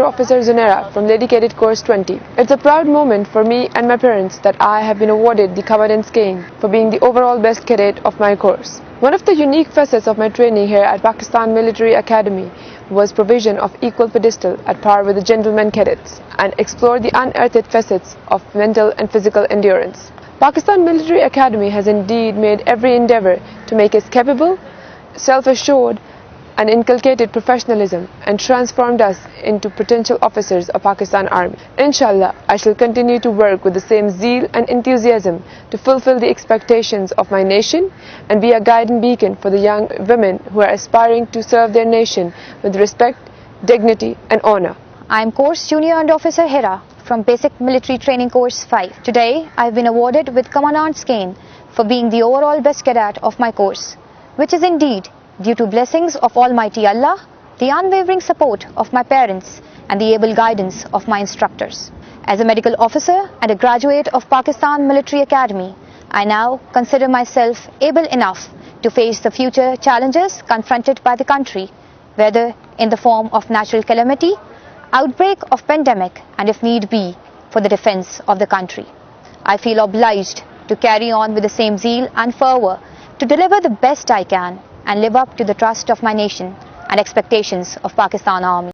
Officer Zunera from Ladycadet Course 20. It's a proud moment for me and my parents that I have been awarded the Commandant's Cane for being the overall best cadet of my course. One of the unique facets of my training here at Pakistan Military Academy was provision of equal pedestal at par with the gentlemen cadets and explore the unearthed facets of mental and physical endurance. Pakistan Military Academy has indeed made every endeavor to make us capable, self-assured, and inculcated professionalism and transformed us into potential officers of Pakistan Army. Inshallah, I shall continue to work with the same zeal and enthusiasm to fulfill the expectations of my nation and be a guiding beacon for the young women who are aspiring to serve their nation with respect, dignity and honor. I am Course Junior Under Officer Hera from Basic Military Training Course 5. Today, I have been awarded with Commandant's Cane for being the overall best cadet of my course, which is indeed due to blessings of Almighty Allah, the unwavering support of my parents and the able guidance of my instructors. As a medical officer and a graduate of Pakistan Military Academy, I now consider myself able enough to face the future challenges confronted by the country, whether in the form of natural calamity, outbreak of pandemic, and if need be, for the defense of the country. I feel obliged to carry on with the same zeal and fervor to deliver the best I can and live up to the trust of my nation and expectations of Pakistan Army.